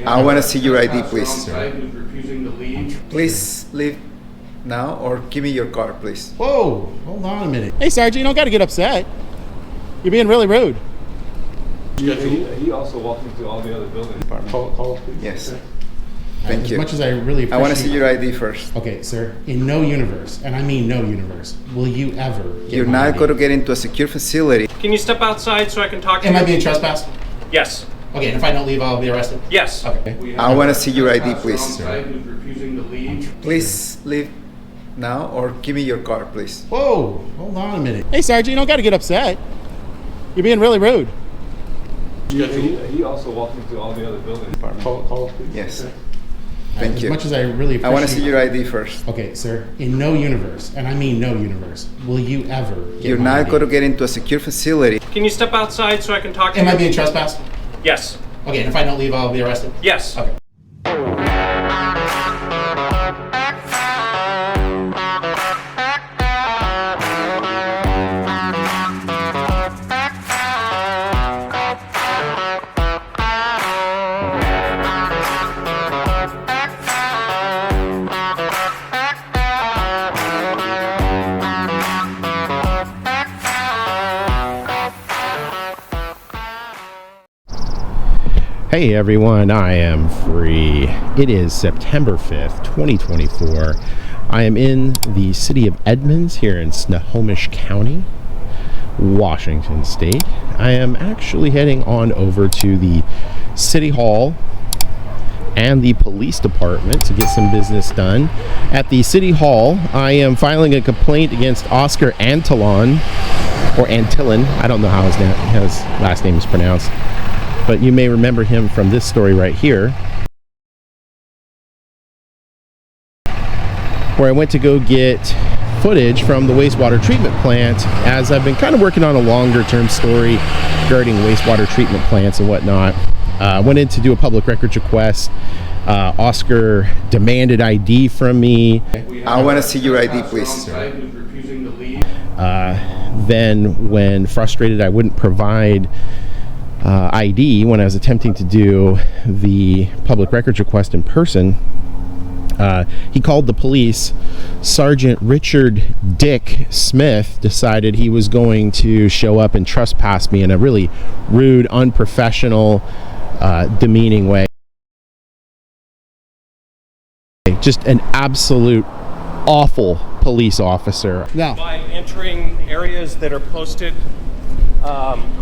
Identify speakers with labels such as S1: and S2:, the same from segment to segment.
S1: I want to see your ID, please.
S2: Please.
S1: Please leave now or give me your card, please.
S3: Whoa, hold on a minute. Hey, Sergeant, you don't got to get upset. You're being really rude.
S4: He also walked into all the other buildings.
S3: Call, please.
S1: Yes.
S3: Okay.
S1: Thank you.
S3: As much as I really appreciate
S1: I want to see your ID first.
S3: Okay, sir. In no universe, and I mean no universe, will you ever get
S1: You're
S3: my
S1: not
S3: ID.
S1: going to get into a secure facility.
S5: Can you step outside so I can talk to you?
S3: Am I being trespassed?
S5: Yes.
S3: Okay, and if I don't leave, I'll be arrested?
S5: Yes.
S3: Okay.
S1: I want to see your ID, please.
S2: Who's refusing to leave.
S1: Please leave now or give me your card, please.
S3: Whoa, hold on a minute. Hey, Sergeant, you don't got to get upset. You're being really rude.
S4: He also walked into all the other buildings.
S3: Call, please.
S1: Yes. Thank you.
S3: As much as I really appreciate
S1: I want to see your ID first.
S3: Okay, sir. In no universe, and I mean no universe, will you ever get
S1: You're
S3: my
S1: not
S3: ID.
S1: going to get into a secure facility.
S5: Can you step outside so I can talk to
S3: Am
S5: you?
S3: I being trespassed?
S5: Yes.
S3: Okay, and if I don't leave, I'll be arrested?
S5: Yes.
S3: Okay. Hey everyone, I am free. It is September 5th, 2024. I am in the city of Edmonds here in Snohomish County, Washington State. I am actually heading on over to the City Hall and the police department to get some business done. At the City Hall, I am filing a complaint against Oscar Antillon, or Antillon. I don't know how his last name is pronounced, but you may remember him from this story right here, where I went to go get footage from the wastewater treatment plant, as I've been kind of working on a longer term story regarding wastewater treatment plants and whatnot. Went in to do a public records request. Oscar demanded ID from me.
S1: I want to see your ID, please.
S2: Who's refusing to leave.
S3: Then when frustrated I wouldn't provide ID when I was attempting to do the public records request in person, he called the police. Sergeant Richard Dick Smith decided he was going to show up and trespass me in a really rude, unprofessional, demeaning way. Just an absolute awful police officer. Now,
S5: By entering areas that are posted,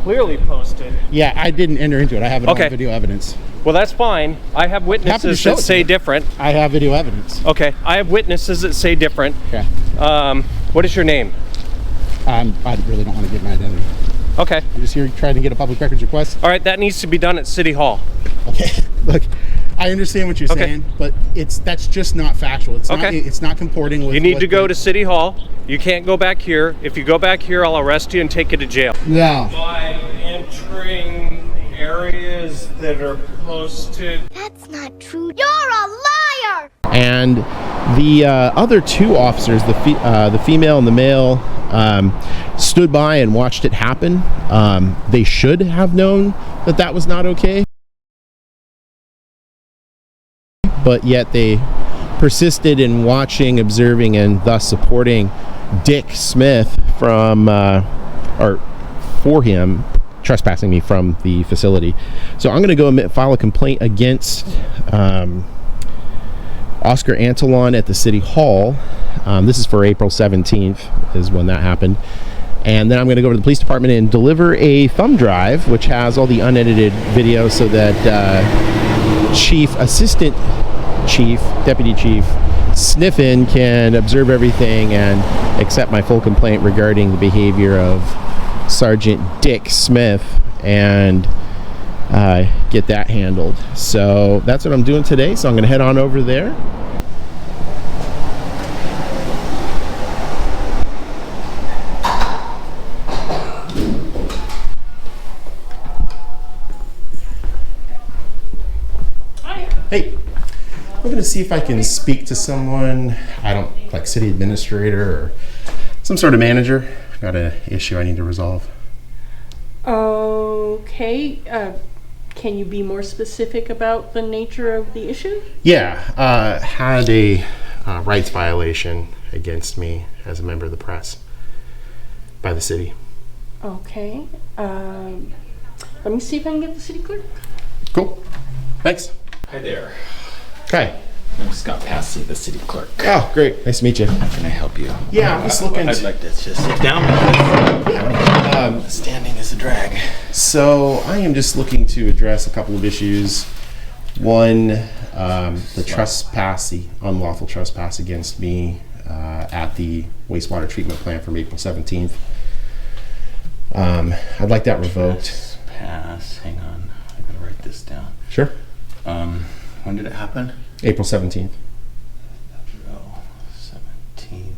S5: clearly posted.
S3: yeah, I didn't enter into it. I have it
S5: Okay.
S3: on video evidence.
S5: Well, that's fine. I have witnesses
S3: show it
S5: that
S3: to
S5: say
S3: you.
S5: different.
S3: I have video evidence.
S5: Okay, I have witnesses that say different.
S3: Okay.
S5: What is your name?
S3: I really don't want to give my identity.
S5: Okay.
S3: I'm just here trying to get a public records request.
S5: All right, that needs to be done at City Hall.
S3: Okay. Look, I understand what you're
S5: Okay.
S3: saying, but that's just not factual. It's
S5: Okay.
S3: not. It's not comporting with.
S5: You need
S3: what
S5: to go
S3: the-
S5: to City Hall. You can't go back here. If you go back here, I'll arrest you and take you to jail.
S3: No.
S5: By entering areas that are posted.
S6: That's not true. You're a liar!
S3: And the other two officers, the female and the male, stood by and watched it happen. They should have known that that was not okay, but yet they persisted in watching, observing, and thus supporting Dick Smith for him trespassing me from the facility. So I'm going to go file a complaint against Oscar Antillon at the City Hall. This is for April 17th is when that happened. And then I'm going to go to the police department and deliver a thumb drive, which has all the unedited video, so that Assistant Chief, Deputy Chief Sniffen can observe everything and accept my full complaint regarding the behavior of Sergeant Dick Smith and get that handled. So that's what I'm doing today. So I'm going to head on over there. Hey, I'm going to see if I can speak to someone, like city administrator or some sort of manager. I've got an issue I need to resolve.
S7: Okay. Can you be more specific about the nature of the issue?
S3: Yeah, had a rights violation against me as a member of the press by the city.
S7: Okay. Let me see if I can get the city clerk.
S3: Cool. Thanks.
S8: Hi there.
S3: Okay.
S8: I'm Scott Passy, the city clerk.
S3: Oh, great. Nice to meet you.
S8: How can I help you?
S3: Yeah, I'm just looking.
S8: I'd like to just sit down because standing is a drag.
S3: So I am just looking to address a couple of issues. One, the trespass, the unlawful trespass against me at the wastewater treatment plant from April 17th. I'd like that revoked.
S8: Pass. Hang on. I gotta write this down.
S3: Sure.
S8: When did it happen?
S3: April 17th.
S8: Oh, 17th.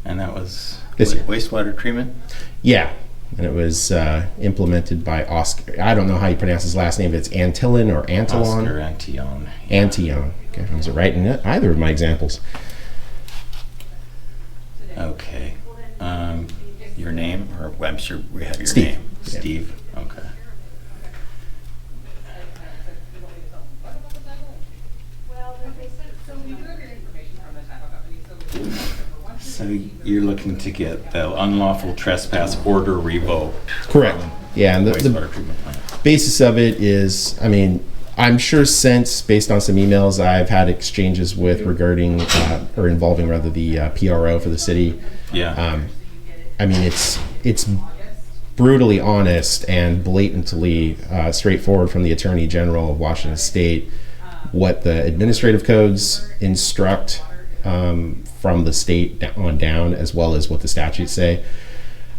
S8: And that was
S3: This year.
S8: Wastewater treatment?
S3: Yeah. And it was implemented by Oscar. I don't know how you pronounce his last name. It's Antillon or Antillon?
S8: Oscar Antillon.
S3: Antillon. Okay. Was it right in either of my examples?
S8: Okay. Your name, or I'm sure we have your
S3: Steve.
S8: name.
S3: Yeah.
S8: Steve. Okay. So you're looking to get the unlawful trespass order revoked?
S3: Correct. Yeah, and the
S8: Wastewater treatment plant.
S3: basis of it is, I mean, I'm sure since, based on some emails I've had exchanges with regarding, or involving rather, the PRO for the city.
S8: Yeah.
S3: I mean, it's brutally honest and blatantly straightforward from the Attorney General of Washington State what the administrative codes instruct from the state on down, as well as what the statutes say.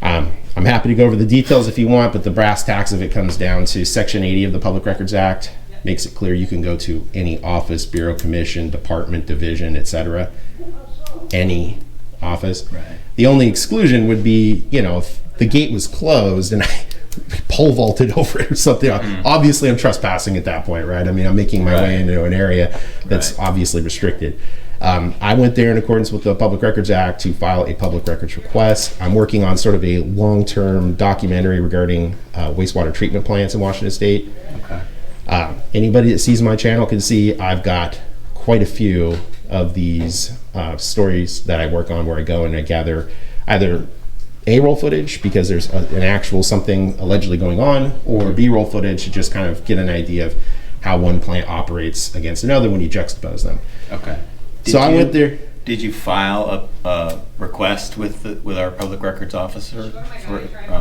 S3: I'm happy to go over the details if you want, but the brass tacks of it comes down to Section 80 of the Public Records Act. Makes it clear you can go to any office, bureau, commission, department, division, etc. Any office.
S8: Right.
S3: The only exclusion would be, if the gate was closed and I pole vaulted over it or something. Obviously, I'm trespassing at that point, right? I mean, I'm making my way into an area that's obviously restricted. I went there in accordance with the Public Records Act to file a public records request. I'm working on sort of a long-term documentary regarding wastewater treatment plants in Washington State.
S8: Okay.
S3: Anybody that sees my channel can see I've got quite a few of these stories that I work on where I go and I gather either A-roll footage because there's an actual something allegedly going on, or B-roll footage to just kind of get an idea of how one plant operates against another when you juxtapose them.
S8: Okay.
S3: I went there.
S8: Did you file a request with our public records officer?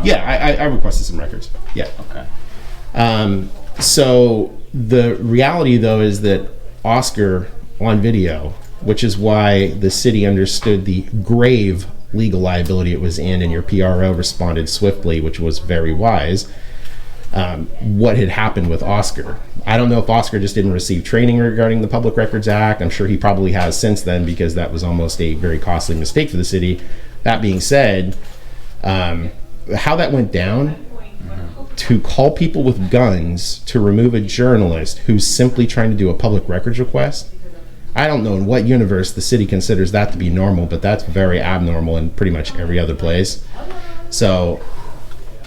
S3: Yeah, I requested some records. Yeah.
S8: Okay.
S3: So the reality, though, is that Oscar on video, which is why the city understood the grave legal liability it was in, and your PRO responded swiftly, which was very wise. What had happened with Oscar. I don't know if Oscar just didn't receive training regarding the Public Records Act. I'm sure he probably has since then, because that was almost a very costly mistake for the city. That being said, how that went down, to call people with guns to remove a journalist who's simply trying to do a public records request, I don't know in what universe the city considers that to be normal, but that's very abnormal in pretty much every other place. So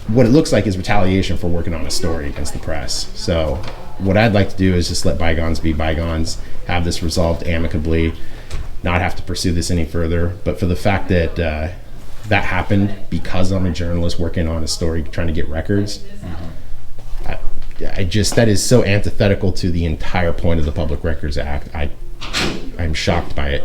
S3: what it looks like is retaliation for working on a story against the press. So what I'd like to do is just let bygones be bygones, have this resolved amicably, not have to pursue this any further. But for the fact that that happened because I'm a journalist working on a story trying to get records, I just, that is so antithetical to the entire point of the Public Records Act. I'm shocked by it.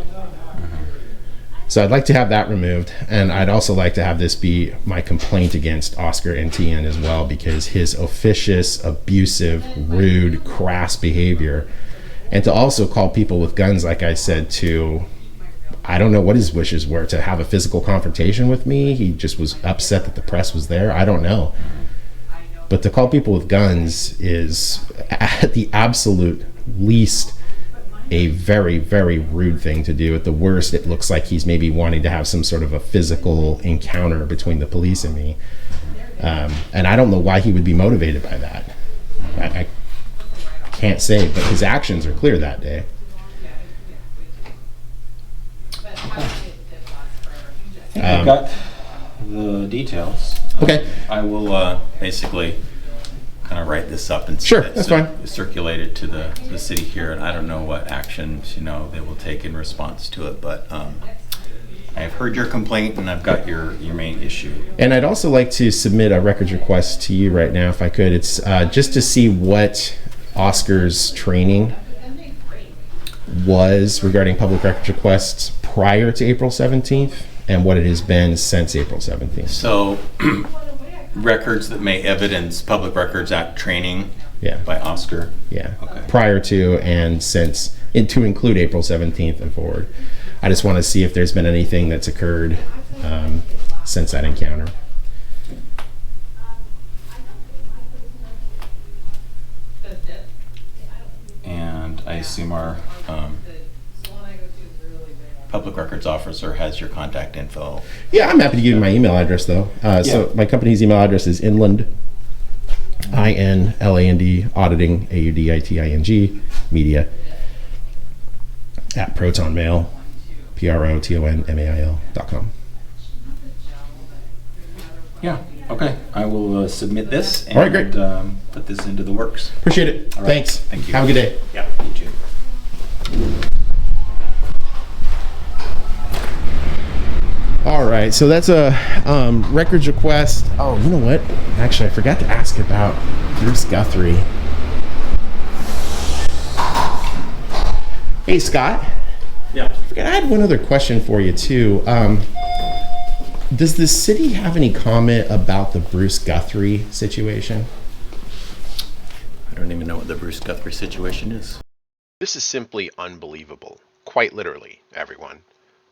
S3: So I'd like to have that removed, and I'd also like to have this be my complaint against Oscar Antillon as well, because his officious, abusive, rude, crass behavior, and to also call people with guns, like I said, to, I don't know what his wishes were, to have a physical confrontation with me. He just was upset that the press was there. I don't know. But to call people with guns is, at the absolute least, a very, very rude thing to do. At the worst, it looks like he's maybe wanting to have some sort of a physical encounter between the police and me. And I don't know why he would be motivated by that. I can't say, but his actions are clear that day.
S8: I think I've got the details.
S3: Okay.
S8: I will basically kind of write this up and
S3: Sure, that's fine.
S8: Circulate it to the city here, and I don't know what actions they will take in response to it, but I have heard your complaint and I've got your main issue.
S3: And I'd also like to submit a records request to you right now, if I could. It's just to see what Oscar's training was regarding public records requests prior to April 17th and what it has been since April 17th.
S8: So, records that may evidence Public Records Act training by Oscar?
S3: Yeah.
S8: Okay.
S3: Prior to and since, to include April 17th and forward. I just want to see if there's been anything that's occurred since that encounter.
S8: And I assume our public records officer has your contact info.
S3: Yeah, I'm happy to give you my email address, though. So my company's email address is Inland, INLAND, Auditing, AUDITING, media, at protonmail, PROTONMAIL.com.
S8: Yeah, okay. I will submit this and
S3: All right, great.
S8: Put this into the works.
S3: Appreciate it.
S8: All right.
S3: Thanks.
S8: Thank you.
S3: Have a good day.
S8: Yeah, you too.
S3: All right, so that's a records request. Oh, you know what? Actually, I forgot to ask about Bruce Guthrie. Hey, Scott.
S8: Yeah.
S3: I had one other question for you, too. Does the city have any comment about the Bruce Guthrie situation?
S8: I don't even know what the Bruce Guthrie situation is.
S9: This is simply unbelievable. Quite literally, everyone.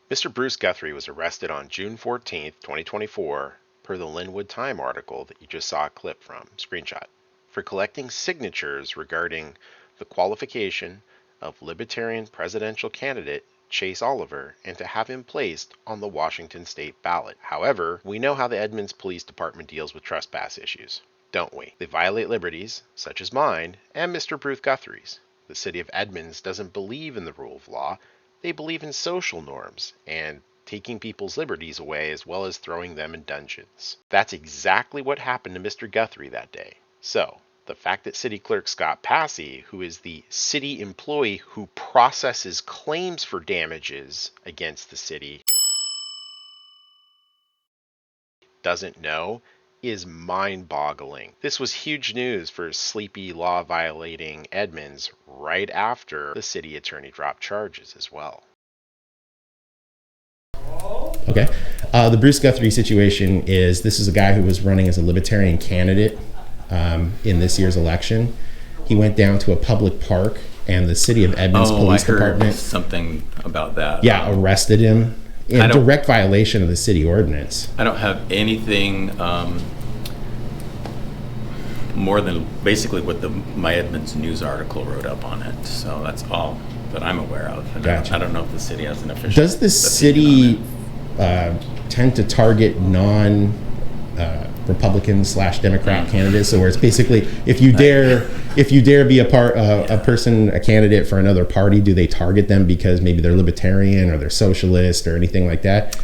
S9: Mr. Bruce Guthrie was arrested on June 14th, 2024, per the Linwood Time article that you just saw a clip from, screenshot, for collecting signatures regarding the qualification of Libertarian presidential candidate Chase Oliver and to have him placed on the Washington state ballot. However, we know how the Edmonds Police Department deals with trespass issues, don't we? They violate liberties, such as mine and Mr. Bruce Guthrie's. The city of Edmonds doesn't believe in the rule of law. They believe in social norms and taking people's liberties away as well as throwing them in dungeons. That's exactly what happened to Mr. Guthrie that day. So, the fact that City Clerk Scott Passy, who is the city employee who processes claims for damages against the city, doesn't know is mind-boggling. This was huge news for sleepy, law-violating Edmonds right after the city attorney dropped charges as well.
S3: Okay. The Bruce Guthrie situation is, this is a guy who was running as a Libertarian candidate in this year's election. He went down to a public park and the city of Edmonds Police Department,
S8: something about that.
S3: Yeah, arrested him in direct violation of the city ordinance.
S8: I don't have anything more than basically what my Edmonds News article wrote up on it. So that's all that I'm aware of.
S3: Gotcha.
S8: I don't know if the city has an official.
S3: Does the city tend to target Republican/Democrat candidates? So where it's basically, if you dare be a candidate for another party, do they target them because maybe they're libertarian or they're socialist or anything like that?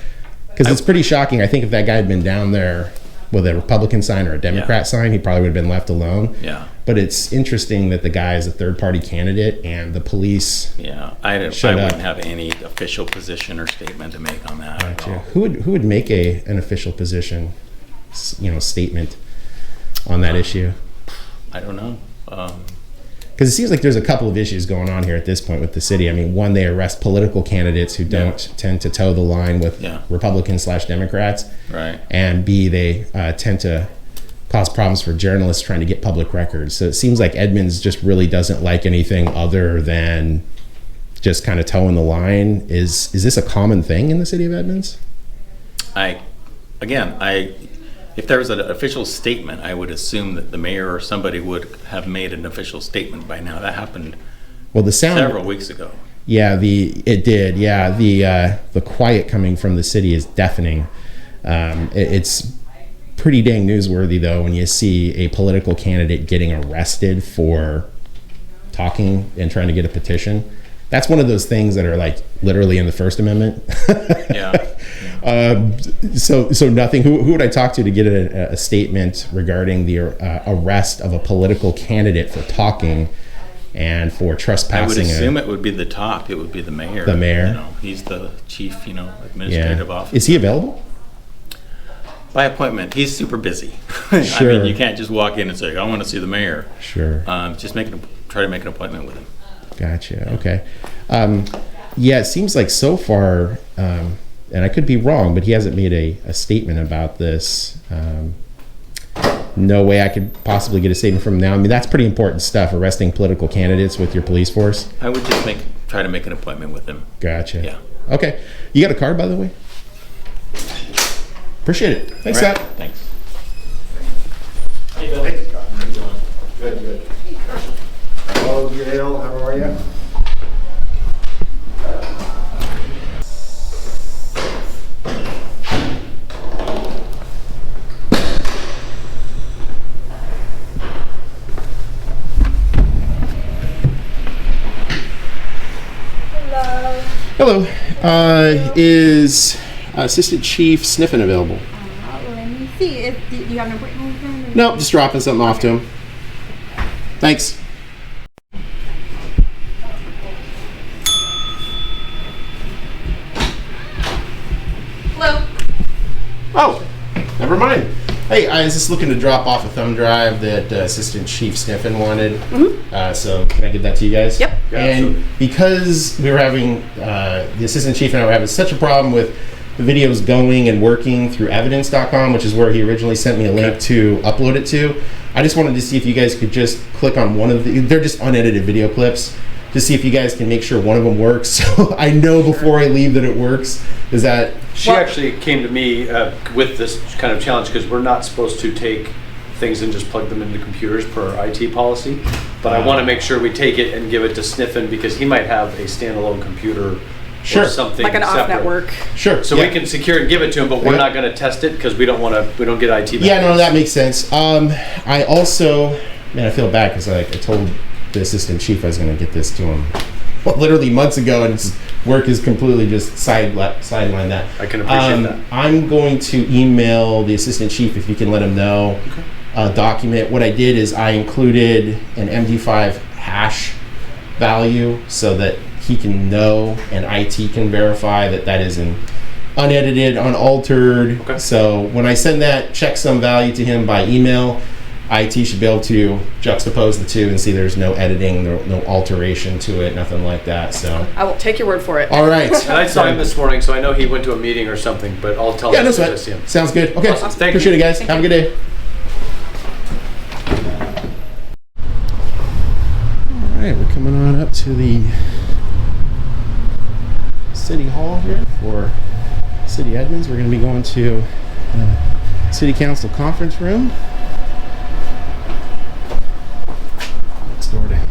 S3: Because it's pretty shocking. I think if that guy had been down there with a Republican sign or a Democrat sign, he probably would have been left alone.
S8: Yeah.
S3: But it's interesting that the guy is a third-party candidate and the police.
S8: Yeah, I wouldn't have any official position or statement to make on that.
S3: Gotcha. Who would make an official position, statement on that issue?
S8: I don't know.
S3: Because it seems like there's a couple of issues going on here at this point with the city. I mean, one, they arrest political candidates who don't tend to toe the line with Republicans/Democrats.
S8: Right.
S3: And B, they tend to cause problems for journalists trying to get public records. So it seems like Edmonds just really doesn't like anything other than just kind of toeing the line. Is this a common thing in the city of Edmonds?
S8: If there was an official statement, I would assume that the mayor or somebody would have made an official statement by now. That happened several weeks ago. Yeah, it did. Yeah, the quiet coming from the city is deafening. It's pretty dang newsworthy, though, when you see a political candidate getting arrested for talking and trying to get a petition. That's one of those things that are like literally in the First Amendment. Yeah.
S3: So nothing. Who would I talk to get a statement regarding the arrest of a political candidate for talking and for trespassing?
S8: I would assume it would be the top. It would be the mayor.
S3: The mayor.
S8: You know, he's the chief, administrative officer.
S3: Is he available?
S8: By appointment. He's super busy.
S3: Sure.
S8: I mean, you can't just walk in and say, "I want to see the mayor."
S3: Sure.
S8: Just try to make an appointment with him.
S3: Gotcha. Okay. Yeah, it seems like so far, and I could be wrong, but he hasn't made a statement about this. No way I could possibly get a statement from him now. I mean, that's pretty important stuff, arresting political candidates with your police force.
S8: I would just try to make an appointment with him.
S3: Gotcha.
S8: Yeah.
S3: Okay. You got a card, by the way? Appreciate it. Thanks,
S8: All right.
S3: Scott.
S8: Thanks.
S2: Hey, Bill. Hey, Scott. How you doing?
S10: Good. Hello, Gail. How are you?
S3: Hello. Is Assistant Chief Sniffen available?
S6: Let me see. Do you have an appointment with him?
S3: Nope, just dropping something off to him. Thanks.
S7: Hello.
S3: Oh, never mind. Hey, I was just looking to drop off a thumb drive that Assistant Chief Sniffen wanted. So can I give that to you guys?
S7: Yep.
S3: Yeah, and because we were having, the Assistant Chief and I were having such a problem with the videos going and working through evidence.com, which is where he originally sent me a link to upload it to, I just wanted to see if you guys could just click on one of they're just unedited video clips, to see if you guys can make sure one of them works. So I know before I leave that it works. Is that...
S5: She actually came to me with this kind of challenge because we're not supposed to take things and just plug them into computers per IT policy. But I want to make sure we take it and give it to Sniffen because he might have a standalone computer or something
S7: like an
S5: separate.
S7: off network.
S3: Sure.
S5: So we can secure it and give it to him, but we're not going to test it because we don't get IT back.
S3: Yeah, no, that makes sense. I also, man, I feel bad because I told the Assistant Chief I was going to get this to him literally months ago, and his work is completely just sidelined that.
S5: I can appreciate that.
S3: I'm going to email the Assistant Chief if you can let him know. Document. What I did is I included an MD5 hash value so that he can know and IT can verify that that is an unedited, unaltered.
S5: Okay.
S3: So when I send that checksum value to him by email, IT should be able to juxtapose the two and see there's no editing, no alteration to it, nothing like that. So
S7: I will take your word for it.
S3: all right.
S5: And I saw him this morning, so I know he went to a meeting or something, but I'll tell him
S3: No
S5: as soon as I see
S3: sweat.
S5: him.
S3: Sounds good. Okay.
S5: Awesome. Thank
S3: Appreciate
S5: you.
S3: it, guys. Have a good day. All right, we're coming on up to the City Hall here for City Edmonds. We're going to be going to City Council conference room. Next door down.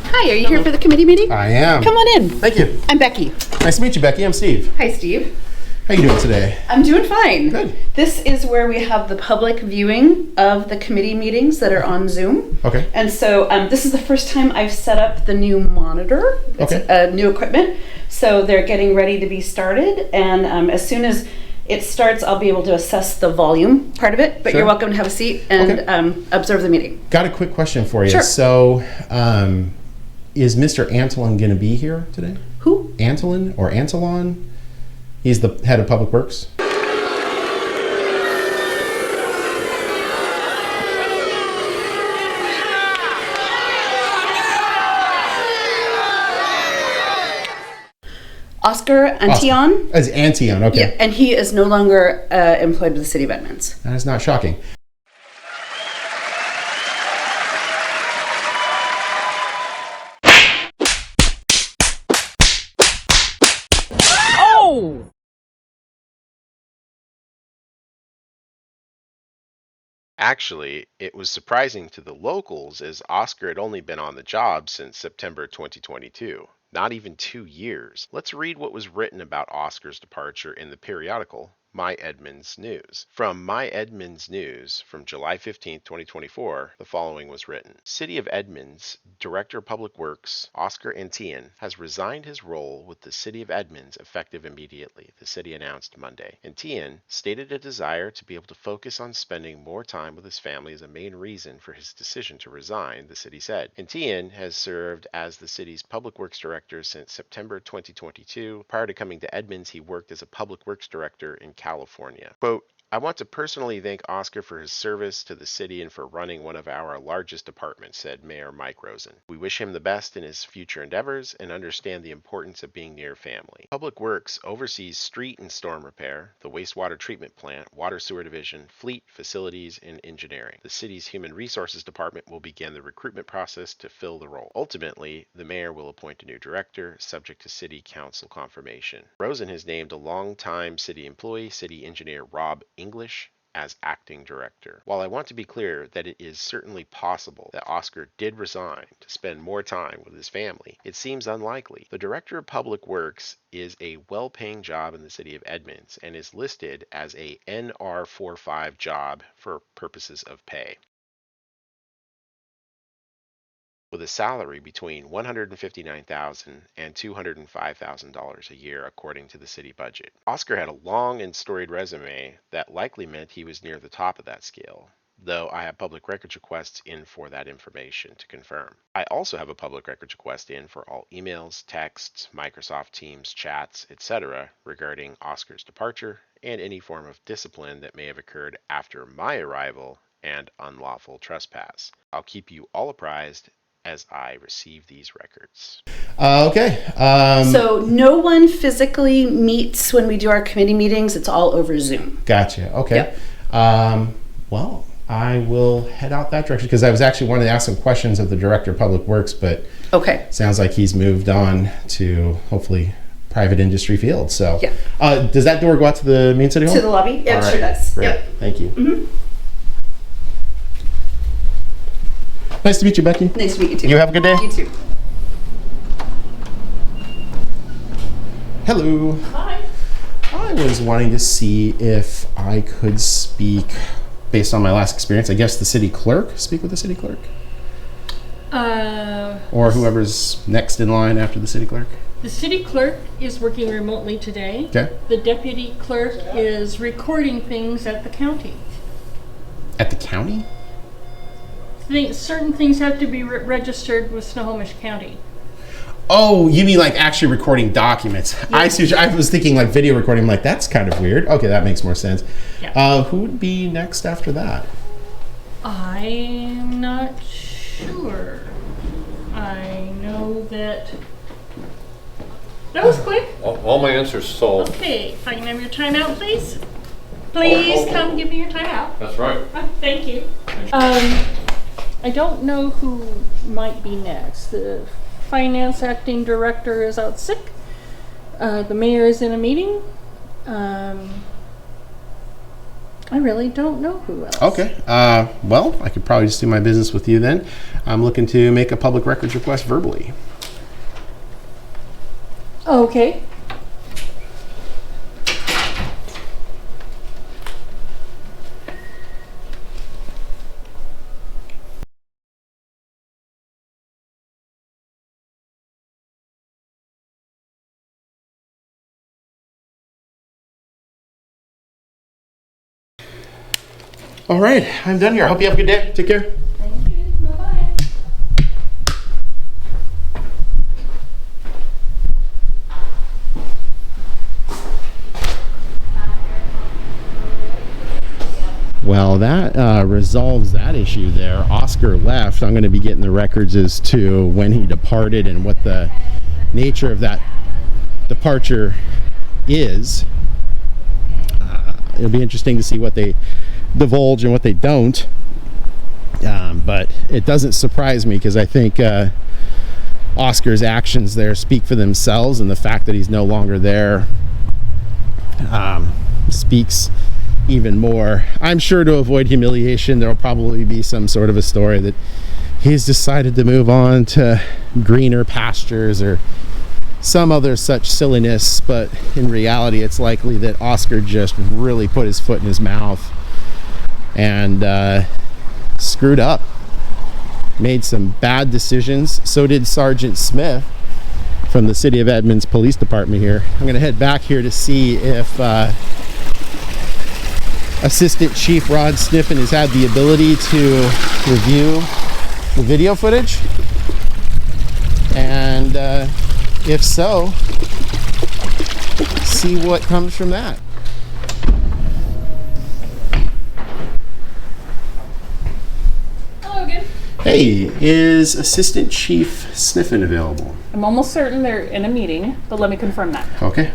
S7: Hi, are you here for the committee meeting?
S3: I am.
S7: Come on in.
S3: Thank you.
S7: I'm Becky.
S3: Nice to meet you, Becky. I'm Steve.
S7: Hi, Steve.
S3: How you doing today?
S7: I'm doing fine.
S3: Good.
S7: This is where we have the public viewing of the committee meetings that are on Zoom.
S3: Okay.
S7: And so this is the first time I've set up the new monitor. It's new equipment. So they're getting ready to be started. And as soon as it starts, I'll be able to assess the volume part of it. But
S3: Sure.
S7: you're welcome to have a seat and observe the meeting.
S3: Got a quick question for you.
S7: Sure.
S3: So, is Mr. Antolin going to be here today?
S7: Who?
S3: Antolin or Antolon? He's the head of Public Works.
S7: Oscar Antion.
S3: As Antion, okay.
S7: Yeah, and he is no longer employed with the City of Edmonds.
S3: That is not shocking.
S7: Oh!
S9: Actually, it was surprising to the locals as Oscar had only been on the job since September 2022. Not even 2 years. Let's read what was written about Oscar's departure in the periodical My Edmonds News. From My Edmonds News from July 15, 2024, the following was written. City of Edmonds Director of Public Works Oscar Etienne has resigned his role with the City of Edmonds effective immediately, the city announced Monday. Etienne stated a desire to be able to focus on spending more time with his family as a main reason for his decision to resign, the city said. Etienne has served as the city's Public Works Director since September 2022. Prior to coming to Edmonds, he worked as a Public Works Director in California. Quote, I want to personally thank Oscar for his service to the city and for running one of our largest departments, said Mayor Mike Rosen. We wish him the best in his future endeavors and understand the importance of being near family. Public Works oversees street and storm repair, the wastewater treatment plant, water sewer division, fleet, facilities, and engineering. The city's Human Resources Department will begin the recruitment process to fill the role. Ultimately, the mayor will appoint a new director, subject to city council confirmation. Rosen has named a longtime city employee, city engineer Rob English, as acting director. While I want to be clear that it is certainly possible that Oscar did resign to spend more time with his family, it seems unlikely. The Director of Public Works is a well-paying job in the city of Edmonds and is listed as a NR45 job for purposes of pay, with a salary between $159,000 and $205,000 a year, according to the city budget. Oscar had a long and storied resume that likely meant he was near the top of that scale, though I have public records requests in for that information to confirm. I also have a public records request in for all emails, texts, Microsoft Teams, chats, etc. regarding Oscar's departure and any form of discipline that may have occurred after my arrival and unlawful trespass. I'll keep you all apprised as I receive these records.
S3: Okay.
S7: So no one physically meets when we do our committee meetings. It's all over Zoom.
S3: Gotcha. Okay. Yep. Well, I will head out that direction because I was actually wanting to ask some questions of the Director of Public Works, but
S7: okay,
S3: sounds like he's moved on to hopefully private industry field. So
S7: yeah.
S3: Does that door go out to the main city hall?
S7: To the lobby? Yeah, it sure does.
S3: Great.
S7: Yep.
S3: Thank you.
S7: Mm-hmm.
S3: Nice to meet you, Becky.
S7: Nice to meet you too.
S3: You have a good day.
S7: You too.
S3: Hello.
S7: Hi.
S3: I was wanting to see if I could speak, based on my last experience, I guess the city clerk, speak with the city clerk? Or whoever's next in line after the city clerk?
S11: The city clerk is working remotely today.
S3: Okay.
S11: The deputy clerk is recording things at the county.
S3: At the county?
S11: Certain things have to be registered with Snohomish County.
S3: Oh, you mean like actually recording documents? Yes. I see. I was thinking like video recording. I'm like, that's kind of weird. Okay, that makes more sense.
S11: Yeah.
S3: Who would be next after that?
S11: I'm not sure. I know that... That was quick.
S12: All my answers solved.
S11: Okay, if I can have your timeout, please. Please come give me your timeout.
S12: That's right.
S11: Thank you. I don't know who might be next. The finance acting director is out sick. The mayor is in a meeting. I really don't know who else.
S3: Okay. Well, I could probably just do my business with you then. I'm looking to make a public records request verbally.
S11: Okay.
S3: All right, I'm done here. I hope you have a good day. Take care.
S11: Thank you. Bye-bye.
S3: Well, that resolves that issue there. Oscar left. I'm going to be getting the records as to when he departed and what the nature of that departure is. It'll be interesting to see what they divulge and what they don't. But it doesn't surprise me because I think Oscar's actions there speak for themselves, and the fact that he's no longer there speaks even more. I'm sure to avoid humiliation, there will probably be some sort of a story that he's decided to move on to greener pastures or some other such silliness, but in reality it's likely that Oscar just really put his foot in his mouth and screwed up, made some bad decisions. So did Sergeant Smith from the City of Edmonds Police Department here. I'm going to head back here to see if Assistant Chief Rod Sniffen has had the ability to review the video footage, and if so, see what comes from that.
S11: Hello again.
S3: Hey, is Assistant Chief Sniffen available?
S11: I'm almost certain they're in a meeting, but let me confirm that.
S3: Okay.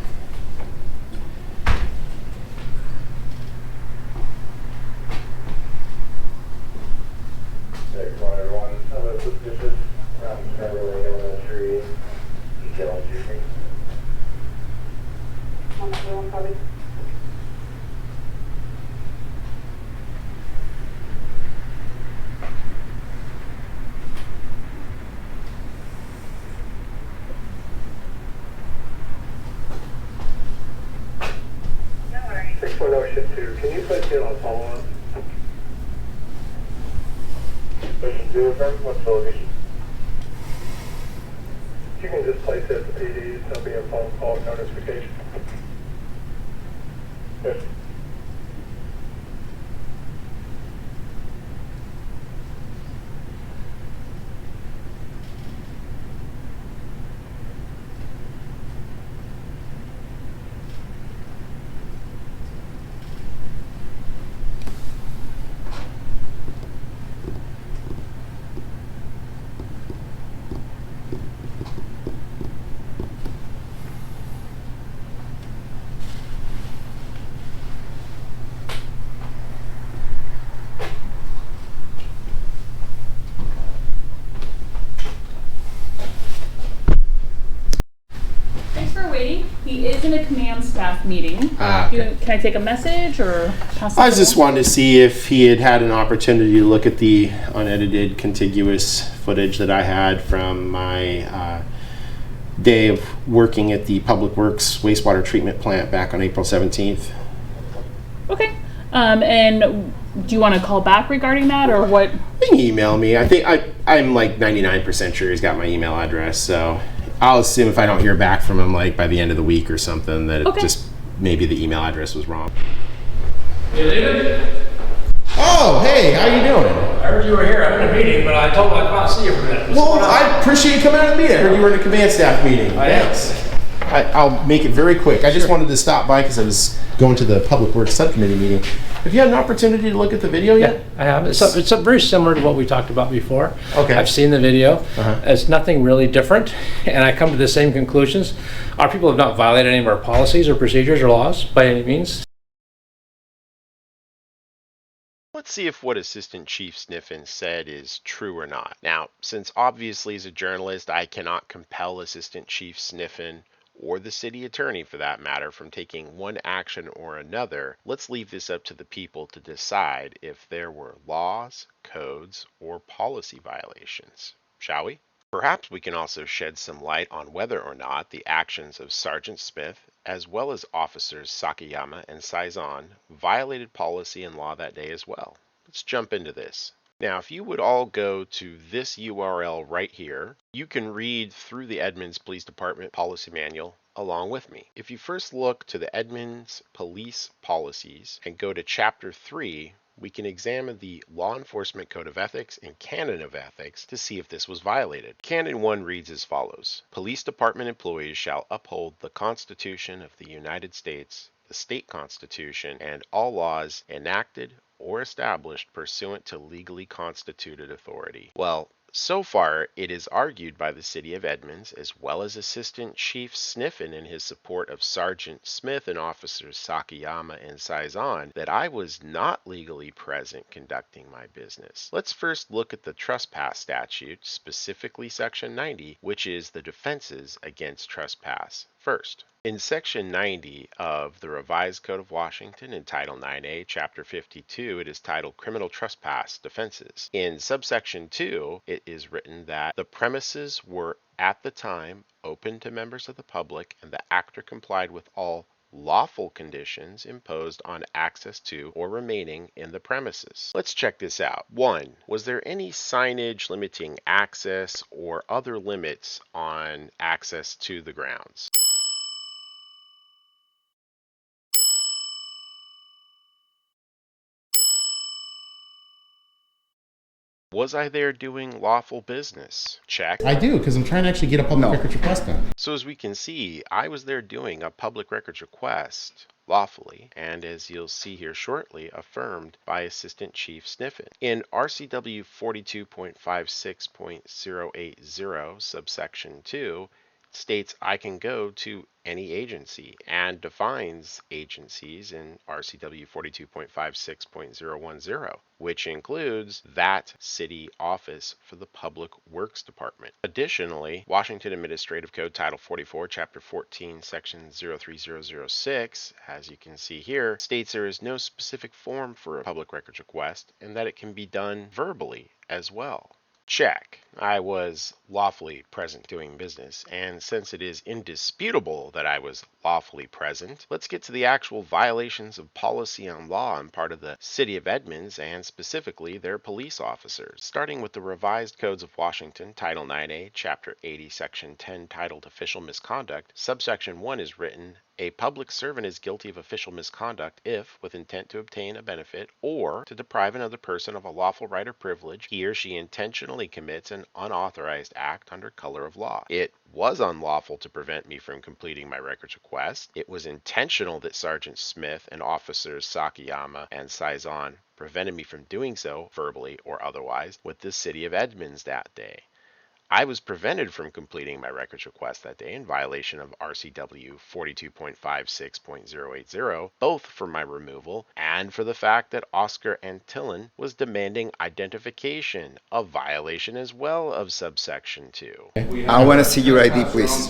S12: Can you place it on follow-up? Question 2, affirm, what's the location? You can just place it at the PD, there'll be a phone call notification. Yes.
S11: Thanks for waiting. He is in a command staff meeting.
S3: Okay.
S11: Can I take a message or pass it
S3: I just
S11: along?
S3: wanted to see if he had had an opportunity to look at the unedited contiguous footage that I had from my day of working at the Public Works wastewater treatment plant back on April 17th.
S11: Okay. And do you want to call back regarding that, or what?
S3: You can email me. I think I'm like 99% sure he's got my email address, so I'll assume if I don't hear back from him like by the end of the week or something that it just maybe the email address was wrong.
S13: You leaving?
S3: Oh, hey, how you doing?
S13: I heard you were here. I'm in a meeting, but I told him I'd come out and see you for a minute.
S3: Well, I appreciate you coming out of the meeting. I heard you were in a command staff meeting. Thanks. I'll make it very quick. I just wanted to stop by because I was going to the Public Works Subcommittee meeting. Have you had an opportunity to look at the video yet?
S13: Yeah, I have. It's very similar to what we talked about before.
S3: Okay.
S13: I've seen the video.
S3: Uh-huh.
S13: It's nothing really different, and I come to the same conclusions. Our people have not violated any of our policies or procedures or laws by any means.
S9: Let's see if what Assistant Chief Sniffen said is true or not. Now, since obviously as a journalist I cannot compel Assistant Chief Sniffen, or the city attorney for that matter, from taking one action or another, let's leave this up to the people to decide if there were laws, codes, or policy violations. Shall we? Perhaps we can also shed some light on whether or not the actions of Sergeant Smith, as well as officers Sakayama and Saizan, violated policy and law that day as well. Let's jump into this. Now, if you would all go to this URL right here, you can read through the Edmonds Police Department Policy Manual along with me. If you first look to the Edmonds Police Policies and go to Chapter 3, we can examine the Law Enforcement Code of Ethics and Canon of Ethics to see if this was violated. Canon 1 reads as follows: Police Department employees shall uphold the Constitution of the United States, the state constitution, and all laws enacted or established pursuant to legally constituted authority. Well, so far, it is argued by the City of Edmonds, as well as Assistant Chief Sniffen in his support of Sergeant Smith and Officers Sakayama and Saizan, that I was not legally present conducting my business. Let's first look at the trespass statute, specifically Section 90, which is the defenses against trespass. First, in Section 90 of the Revised Code of Washington in Title 9A, Chapter 52, it is titled Criminal Trespass Defenses. In subsection 2, it is written that the premises were at the time open to members of the public and the actor complied with all lawful conditions imposed on access to or remaining in the premises. Let's check this out. 1. Was there any signage limiting access or other limits on access to the grounds? Was I there doing lawful business? Check.
S3: I do, because I'm trying to actually get a public records request done.
S9: So as we can see, I was there doing a public records request lawfully, and as you'll see here shortly, affirmed by Assistant Chief Sniffen. In RCW 42.56.080 subsection 2, states I can go to any agency and defines agencies in RCW 42.56.010, which includes that city office for the Public Works Department. Additionally, Washington Administrative Code Title 44, Chapter 14, Section 03006, as you can see here, states there is no specific form for a public records request and that it can be done verbally as well. Check. I was lawfully present doing business, and since it is indisputable that I was lawfully present, let's get to the actual violations of policy and law on part of the City of Edmonds, and specifically their police officers. Starting with the Revised Codes of Washington, Title 9A, Chapter 80, Section 10, titled Official Misconduct, subsection 1 is written, a public servant is guilty of official misconduct if, with intent to obtain a benefit or to deprive another person of a lawful right or privilege, he or she intentionally commits an unauthorized act under color of law. It was unlawful to prevent me from completing my records request. It was intentional that Sergeant Smith and officers Sakayama and Saizon prevented me from doing so, verbally or otherwise, with the City of Edmonds that day. I was prevented from completing my records request that day in violation of RCW 42.56.080, both for my removal and for the fact that Oscar Antillon was demanding identification, a violation as well of subsection 2.
S1: I want to see your ID, please.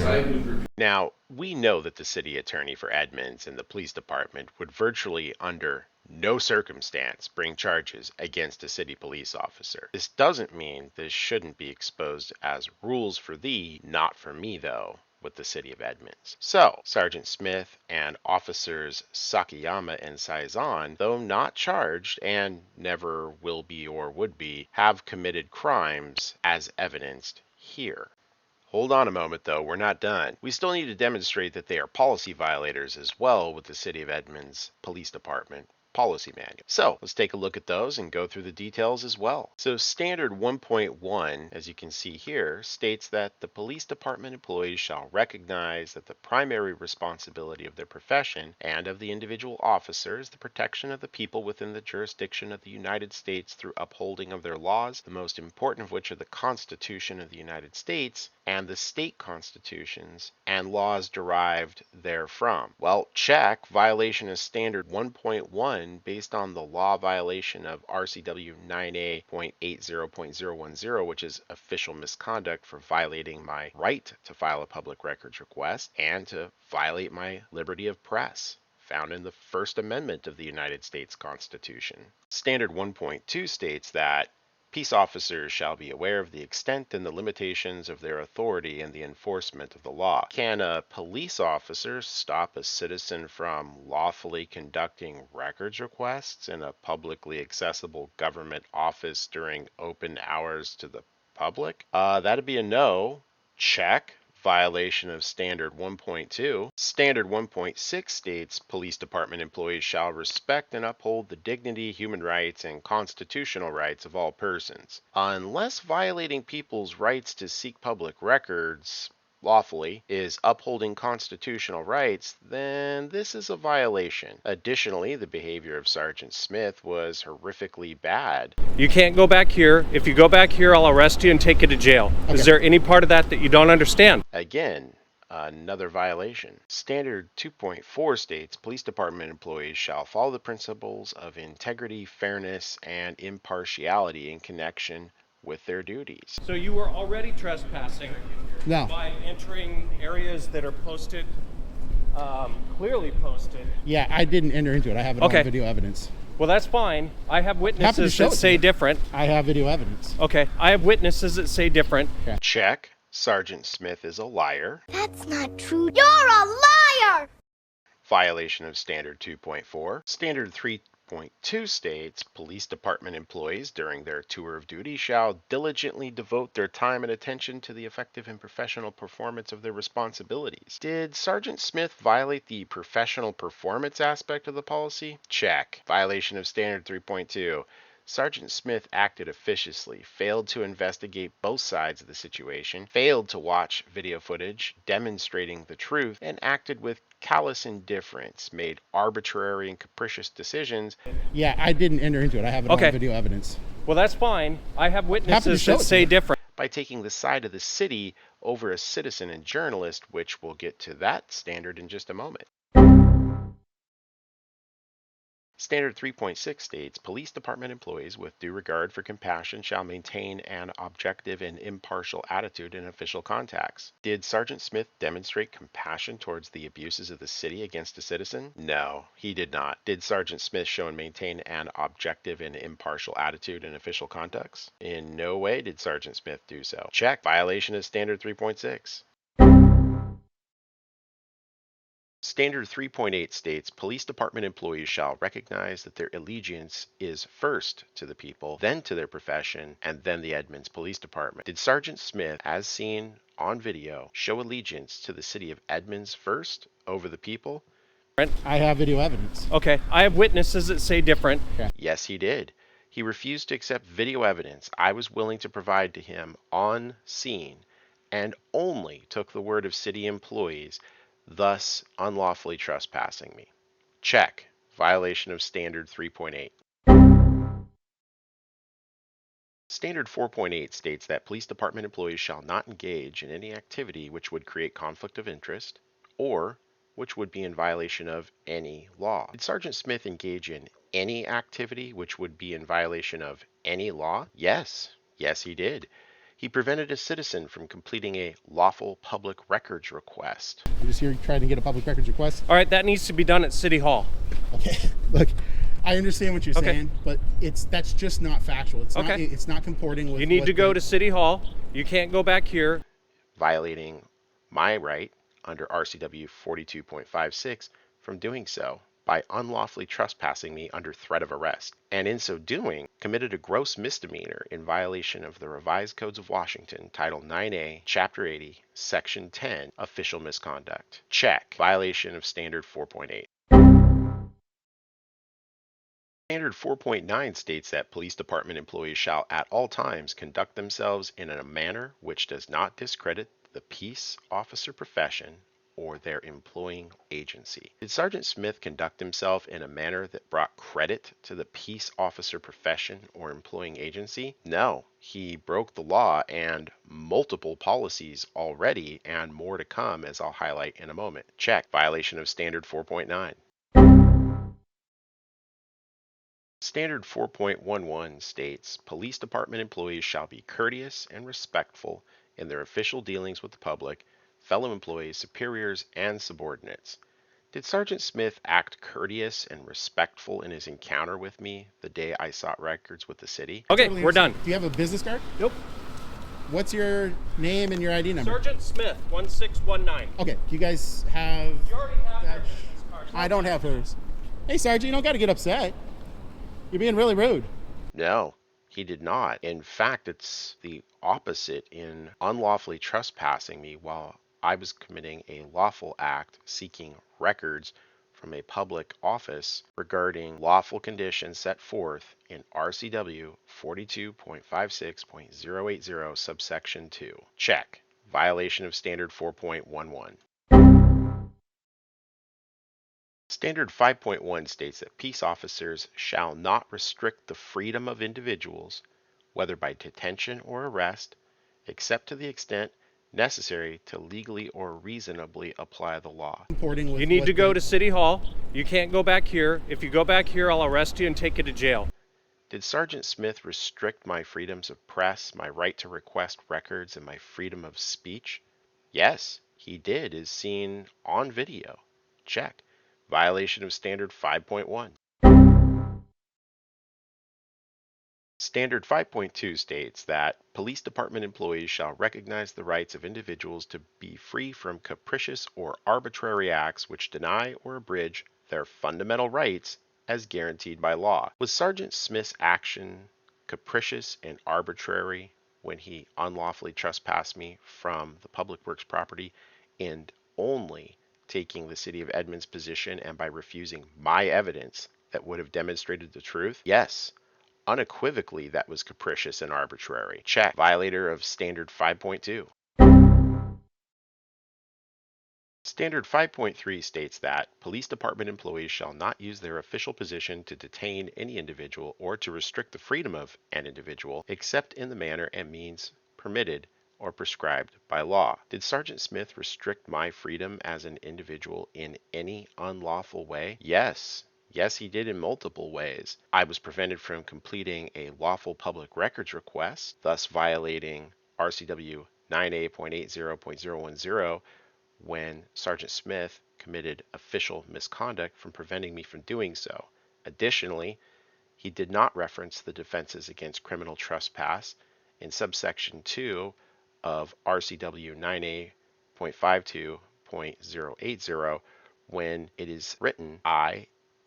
S9: Now, we know that the city attorney for Edmonds and the police department would virtually under no circumstance bring charges against a city police officer. This doesn't mean this shouldn't be exposed as rules for thee, not for me though, with the City of Edmonds. So, Sergeant Smith and officers Sakayama and Saizon, though not charged and never will be or would be, have committed crimes as evidenced here. Hold on a moment though, we're not done. We still need to demonstrate that they are policy violators as well with the City of Edmonds Police Department policy manual. So let's take a look at those and go through the details as well. So standard 1.1, as you can see here, states that the police department employees shall recognize that the primary responsibility of their profession and of the individual officer is the protection of the people within the jurisdiction of the United States through upholding of their laws, the most important of which are the Constitution of the United States and the state constitutions and laws derived therefrom. Well, check violation of standard 1.1 based on the law violation of RCW 9A.80.010, which is official misconduct for violating my right to file a public records request and to violate my liberty of press, found in the First Amendment of the United States Constitution. Standard 1.2 states that peace officers shall be aware of the extent and the limitations of their authority in the enforcement of the law. Can a police officer stop a citizen from lawfully conducting records requests in a publicly accessible government office during open hours to the public? That'd be a no. Check. Violation of Standard 1.2. Standard 1.6 states police department employees shall respect and uphold the dignity, human rights, and constitutional rights of all persons. Unless violating people's rights to seek public records lawfully is upholding constitutional rights, then this is a violation. Additionally, the behavior of Sergeant Smith was horrifically bad.
S14: You can't go back here. If you go back here, I'll arrest you and take you to jail. Okay. Is there any part of that you don't understand?
S9: Again, another violation. Standard 2.4 states police department employees shall follow the principles of integrity, fairness, and impartiality in connection with their duties.
S14: So you were already trespassing by entering areas that are posted, clearly posted.
S3: Yeah, I didn't enter into it. I have it on video evidence.
S14: Well, that's fine. I have witnesses that say different.
S3: I have video evidence.
S14: Okay, I have witnesses that say different.
S9: Okay. Check. Sergeant Smith is a liar.
S15: That's not true. You're a liar!
S9: Violation of Standard 2.4. Standard 3.2 states, police department employees during their tour of duty shall diligently devote their time and attention to the effective and professional performance of their responsibilities. Did Sergeant Smith violate the professional performance aspect of the policy? Check. Violation of Standard 3.2. Sergeant Smith acted officiously, failed to investigate both sides of the situation, failed to watch video footage demonstrating the truth, and acted with callous indifference, made arbitrary and capricious decisions.
S3: Yeah, I didn't enter into it. I have it on video evidence.
S14: Well, that's fine. I have witnesses that say different.
S9: By taking the side of the city over a citizen and journalist, which we'll get to that standard in just a moment. Standard 3.6 states, police department employees with due regard for compassion shall maintain an objective and impartial attitude in official contacts. Did Sergeant Smith demonstrate compassion towards the abuses of the city against a citizen? No, he did not. Did Sergeant Smith show and maintain an objective and impartial attitude in official contacts? In no way did Sergeant Smith do so. Check. Violation of Standard 3.6. Standard 3.8 states, police department employees shall recognize that their allegiance is first to the people, then to their profession, and then the Edmonds Police Department. Did Sergeant Smith, as seen on video, show allegiance to the city of Edmonds first over the people?
S3: I have video evidence.
S14: Okay, I have witnesses that say different.
S3: Okay.
S9: Yes, he did. He refused to accept video evidence I was willing to provide to him on scene, and only took the word of city employees, thus unlawfully trespassing me. Check. Violation of Standard 3.8. Standard 4.8 states that police department employees shall not engage in any activity which would create conflict of interest or which would be in violation of any law. Did Sergeant Smith engage in any activity which would be in violation of any law? Yes. Yes, he did. He prevented a citizen from completing a lawful public records request.
S3: I'm just here trying to get a public records request.
S14: All right, that needs to be done at City Hall.
S3: Okay, look, I understand what you're saying, but that's just not factual. It's not comporting with.
S14: You need to go to City Hall. You can't go back here.
S9: Violating my right under RCW 42.56 from doing so by unlawfully trespassing me under threat of arrest, and in so doing, committed a gross misdemeanor in violation of the Revised Codes of Washington, Title 9A, Chapter 80, Section 10, Official Misconduct. Check. Violation of Standard 4.8. Standard 4.9 states that police department employees shall at all times conduct themselves in a manner which does not discredit the peace officer profession or their employing agency. Did Sergeant Smith conduct himself in a manner that brought credit to the peace officer profession or employing agency? No, he broke the law and multiple policies already, and more to come, as I'll highlight in a moment. Check. Violation of Standard 4.9. Standard 4.11 states, police department employees shall be courteous and respectful in their official dealings with the public, fellow employees, superiors, and subordinates. Did Sergeant Smith act courteous and respectful in his encounter with me the day I sought records with the city?
S14: Okay, we're done.
S3: Do you have a business card?
S14: Nope.
S3: What's your name and your ID number?
S14: Sergeant Smith, 1619.
S3: Okay, do you guys have...
S14: You already have her business card.
S3: I don't have hers. Hey, Sergeant, you don't got to get upset. You're being really rude.
S9: No, he did not. In fact, it's the opposite in unlawfully trespassing me while I was committing a lawful act seeking records from a public office regarding lawful conditions set forth in RCW 42.56.080 subsection 2. Check. Violation of Standard 4.11. Standard 5.1 states that peace officers shall not restrict the freedom of individuals, whether by detention or arrest, except to the extent necessary to legally or reasonably apply the law.
S14: You need to go to City Hall. You can't go back here. If you go back here, I'll arrest you and take you to jail.
S9: Did Sergeant Smith restrict my freedoms of press, my right to request records, and my freedom of speech? Yes, he did, as seen on video. Check. Violation of Standard 5.1. Standard 5.2 states that police department employees shall recognize the rights of individuals to be free from capricious or arbitrary acts which deny or abridge their fundamental rights as guaranteed by law. Was Sergeant Smith's action capricious and arbitrary when he unlawfully trespassed me from the public works property and only taking the City of Edmonds position and by refusing my evidence that would have demonstrated the truth? Yes. Unequivocally, that was capricious and arbitrary. Check. Violator of Standard 5.2. Standard 5.3 states that police department employees shall not use their official position to detain any individual or to restrict the freedom of an individual except in the manner and means permitted or prescribed by law. Did Sergeant Smith restrict my freedom as an individual in any unlawful way? Yes. Yes, he did in multiple ways. I was prevented from completing a lawful public records request, thus violating RCW 9A.80.010 when Sergeant Smith committed official misconduct from preventing me from doing so. Additionally, he did not reference the defenses against criminal trespass in subsection 2 of RCW 9A.52.080 when it is written,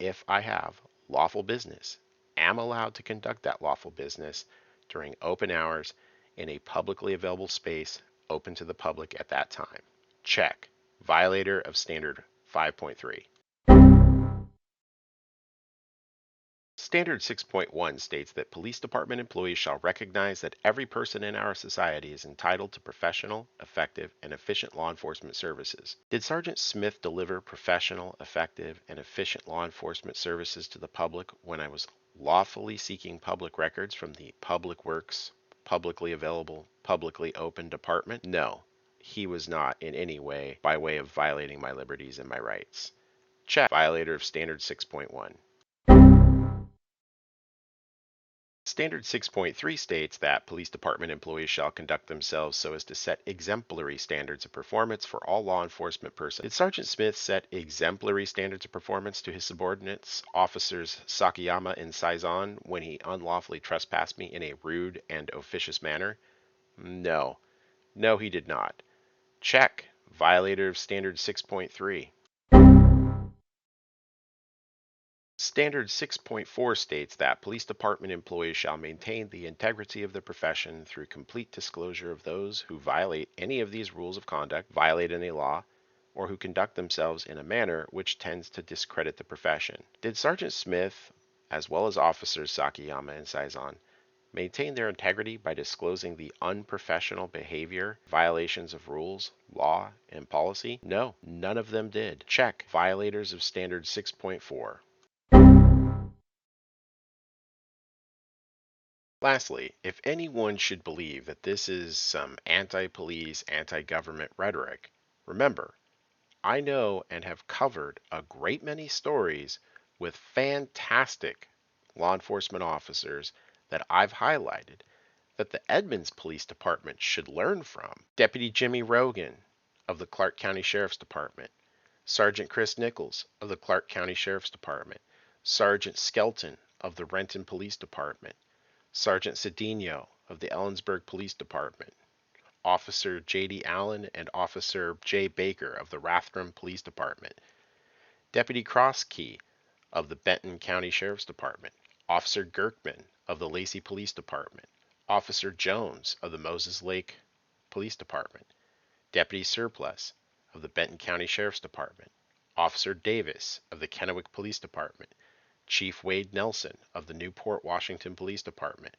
S9: if I have lawful business, am allowed to conduct that lawful business during open hours in a publicly available space open to the public at that time. Check. Violator of Standard 5.3. Standard 6.1 states that police department employees shall recognize that every person in our society is entitled to professional, effective, and efficient law enforcement services. Did Sergeant Smith deliver professional, effective, and efficient law enforcement services to the public when I was lawfully seeking public records from the Public Works, publicly available, publicly open department? No, he was not in any way by way of violating my liberties and my rights. Check. Violator of Standard 6.1. Standard 6.3 states that police department employees shall conduct themselves so as to set exemplary standards of performance for all law enforcement personnel. Did Sergeant Smith set exemplary standards of performance to his subordinates, officers Sakayama and Saizon, when he unlawfully trespassed me in a rude and officious manner? No. No, he did not. Check. Violator of Standard 6.3. Standard 6.4 states that police department employees shall maintain the integrity of the profession through complete disclosure of those who violate any of these rules of conduct, violate any law, or who conduct themselves in a manner which tends to discredit the profession. Did Sergeant Smith, as well as officers Sakayama and Saizon, maintain their integrity by disclosing the unprofessional behavior, violations of rules, law, and policy? No, none of them did. Check. Violators of Standard 6.4. Lastly, if anyone should believe that this is some anti-police, anti-government rhetoric, remember, I know and have covered a great many stories with fantastic law enforcement officers that I've highlighted that the Edmonds Police Department should learn from. Deputy Jimmy Rogan of the Clark County Sheriff's Department, Sergeant Chris Nichols of the Clark County Sheriff's Department, Sergeant Skelton of the Renton Police Department, Sergeant Cedinho of the Ellensburg Police Department, Officer J.D. Allen and Officer J. Baker of the Rathdrum Police Department, Deputy Crosskey of the Benton County Sheriff's Department, Officer Gerkman of the Lacey Police Department, Officer Jones of the Moses Lake Police Department, Deputy Surplus of the Benton County Sheriff's Department, Officer Davis of the Kennewick Police Department, Chief Wade Nelson of the Newport, Washington Police Department,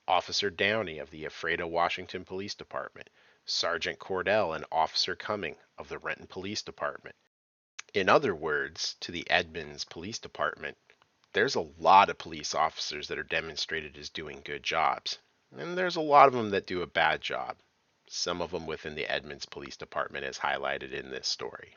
S9: Officer Downey of the Ephrata, Washington Police Department, Sergeant Cordell and Officer Cumming of the Renton Police Department. In other words, to the Edmonds Police Department, there's a lot of police officers that are demonstrated as doing good jobs, and there's a lot of them that do a bad job, some of them within the Edmonds Police Department as highlighted in this story.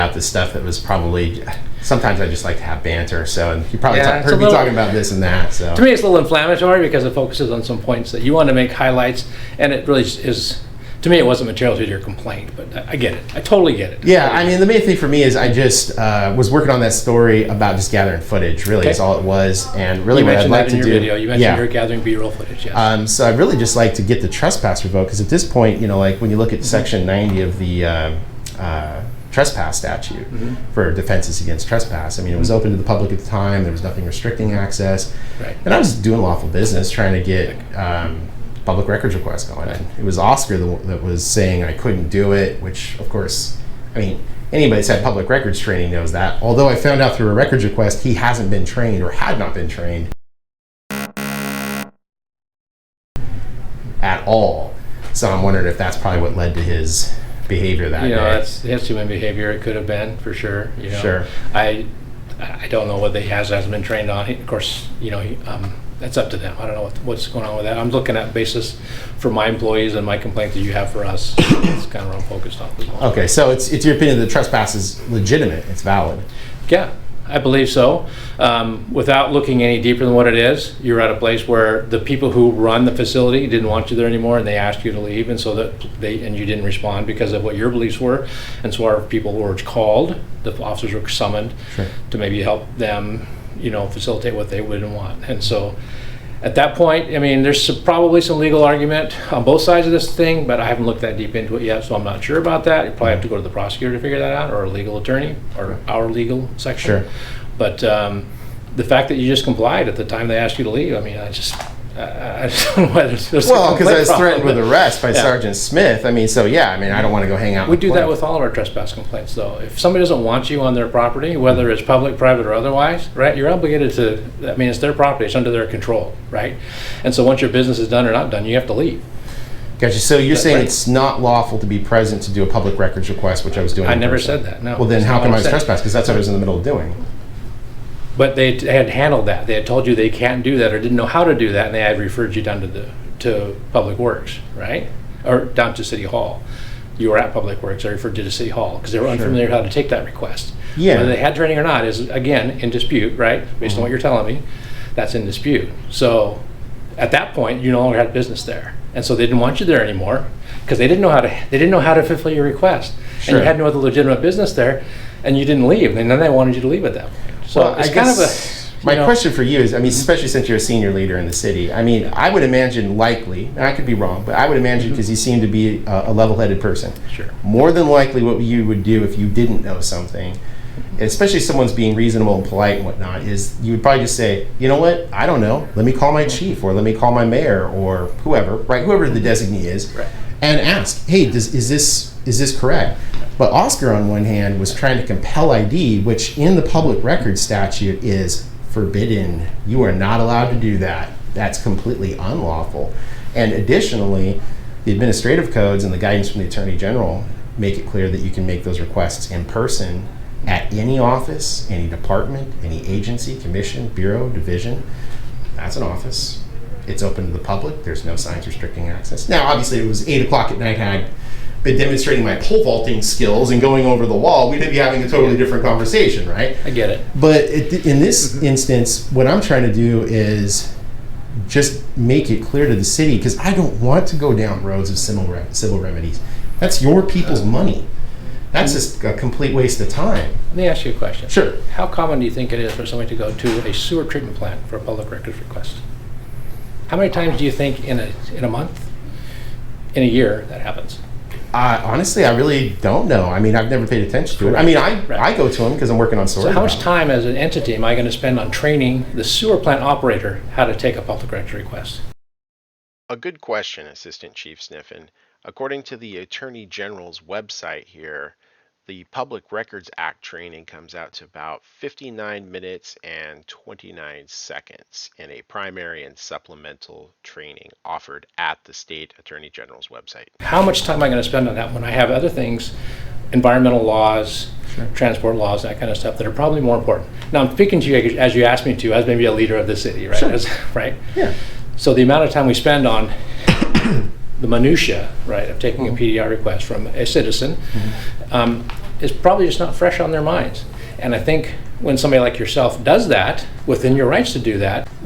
S3: About this stuff that was probably, sometimes I just like to have banter, so, and you probably heard me talking about this and that, so.
S13: To me it's a little inflammatory because it focuses on some points that you want to make highlights, and it really is To me, it wasn't material to your complaint, but I get it. I totally get it.
S3: Yeah, I mean, the main thing for me is I just was working on that story about just gathering footage, really, is all it was. And really what I'd like to do...
S13: You mentioned you're gathering B-roll footage, yes.
S3: So I'd really just like to get the trespass revoked, because at this point, like when you look at Section 90 of the trespass statute for defenses against trespass, I mean, it was open to the public at the time. There was nothing restricting access.
S13: Right.
S3: And I was doing lawful business, trying to get... public records request going. And it was Oscar that was saying I couldn't do it, which of course, I mean, anybody that's had public records training knows that. Although I found out through a records request he hasn't been trained or had not been trained at all. So I'm wondering if that's probably what led to his behavior that day.
S13: That's human behavior. It could have been, for sure.
S3: Sure.
S13: I don't know what he hasn't been trained on. Of course, that's up to them. I don't know what's going on with that. I'm looking at basis for my employees and my complaint that you have for us. It's kind of what I'm focused on as well.
S3: Okay, so it's your opinion that trespass is legitimate, it's valid?
S13: Yeah, I believe so. Without looking any deeper than what it is, you're at a place where the people who run the facility didn't want you there anymore, and they asked you to leave, and you didn't respond because of what your beliefs were, and so our people were called. The officers were summoned to maybe help them, facilitate what they wouldn't want. And so at that point, I mean, there's probably some legal argument on both sides of this thing, but I haven't looked that deep into it yet, so I'm not sure about that. You probably have to go to the prosecutor to figure that out, or a legal attorney, or our legal section.
S3: Sure.
S13: But the fact that you just complied at the time they asked you to leave, I mean, I just don't know why there's
S3: well, because I was threatened with arrest by Sergeant Smith. I mean, so yeah, I mean, I don't want to go hang out.
S13: We do that with all of our trespass complaints, though. If somebody doesn't want you on their property, whether it's public, private, or otherwise, right, you're obligated to, I mean, it's their property, it's under their control, right? And so once your business is done or not done, you have to leave.
S3: Gotcha. So you're saying it's not lawful to be present to do a public records request, which I was doing.
S13: I never said that, no.
S3: Well, then how come I was trespassed? Because that's what I was in the middle of doing.
S13: But they had handled that. They had told you they can't do that or didn't know how to do that, and they had referred you down to Public Works, right? Or down to City Hall. You were at Public Works, I referred you to City Hall, because they were unfamiliar how to take that request.
S3: Yeah.
S13: Whether they had training or not is, again, in dispute, right? Based on what you're telling me, that's in dispute. So at that point, you no longer had business there. And so they didn't want you there anymore, because they didn't know how to fulfill your request. And you had no other legitimate business there, and you didn't leave, and then they wanted you to leave at that point. So
S3: well,
S13: it's kind of a...
S3: My question for you is, I mean, especially since you're a senior leader in the city, I mean, I would imagine likely, and I could be wrong, but I would imagine, because you seem to be a level-headed person, more than likely what you would do if you didn't know something, especially if someone's being reasonable and polite and whatnot, is you would probably just say, you know what, I don't know, let me call my chief, or let me call my mayor, or whoever, right, whoever the designee is, and ask, hey, is this correct? But Oscar, on one hand, was trying to compel ID, which in the public records statute is forbidden. You are not allowed to do that. That's completely unlawful. And additionally, the administrative codes and the guidance from the Attorney General make it clear that you can make those requests in person at any office, any department, any agency, commission, bureau, division. That's an office. It's open to the public. There's no signs restricting access. Now, obviously, it was 8 o'clock at night, had I been demonstrating my pole vaulting skills and going over the wall, we'd be having a totally different conversation, right?
S13: I get it.
S3: But in this instance, what I'm trying to do is just make it clear to the city, because I don't want to go down roads of civil remedies. That's your people's money. That's just a complete waste of time.
S13: Let me ask you a question.
S3: Sure.
S13: How common do you think it is for somebody to go to a sewer treatment plant for a public records request? How many times do you think in a month, in a year, that happens?
S3: Honestly, I really don't know. I mean, I've never paid attention to it. I mean, I go to them because I'm working on storage.
S13: So how much time as an entity am I going to spend on training the sewer plant operator how to take a public records request?
S9: A good question, Assistant Chief Sniffen. According to the Attorney General's website here, the Public Records Act training comes out to about 59 minutes and 29 seconds in a primary and supplemental training offered at the State Attorney General's website.
S13: How much time am I going to spend on that when I have other things, environmental laws, transport laws, that kind of stuff, that are probably more important? Now, I'm speaking to you as you asked me to, as maybe a leader of the city, right? Right?
S3: Yeah.
S13: So the amount of time we spend on the minutia, right, of taking a PDR request from a citizen is probably just not fresh on their minds. And I think when somebody like yourself does that, within your rights to do that,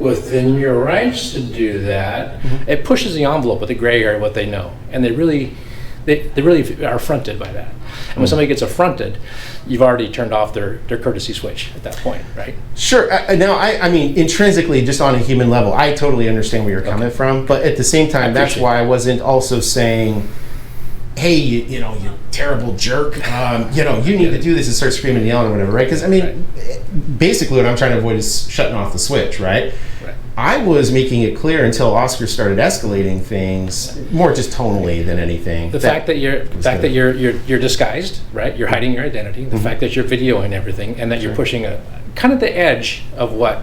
S13: it pushes the envelope with the gray area of what they know. And they really They really are affronted by that. And when somebody gets affronted, you've already turned off their courtesy switch at that point, right?
S3: Sure. Now, I mean, intrinsically, just on a human level, I totally understand where you're coming from. But at the same time, that's why I wasn't also saying, hey, you terrible jerk, you need to do this and start screaming and yelling or whatever, right? Because, I mean, basically what I'm trying to avoid is shutting off the switch, right? I was making it clear until Oscar started escalating things, more just tonally than anything.
S13: The fact that you're disguised, right? You're hiding your identity. The fact that you're videoing everything, and that you're pushing a kind of the edge of what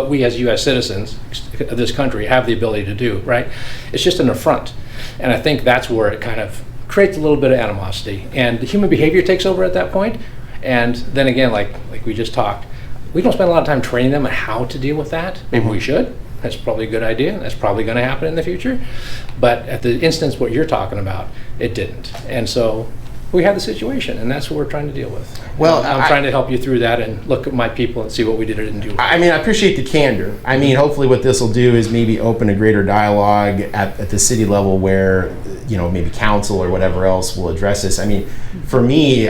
S13: we as U.S. citizens of this country have the ability to do, right? It's just an affront, and I think that's where it kind of creates a little bit of animosity, and the human behavior takes over at that point. And then again, like we just talked. We don't spend a lot of time training them on how to deal with that. Maybe we should. That's probably a good idea. That's probably going to happen in the future. But at the instance what you're talking about, it didn't. And so we have the situation, and that's what we're trying to deal with.
S3: Well,
S13: I'm trying to help you through that and look at my people and see what we did or didn't do.
S3: I mean, I appreciate the candor. I mean, hopefully what this will do is maybe open a greater dialogue at the city level where, maybe council or whatever else will address this. I mean, for me,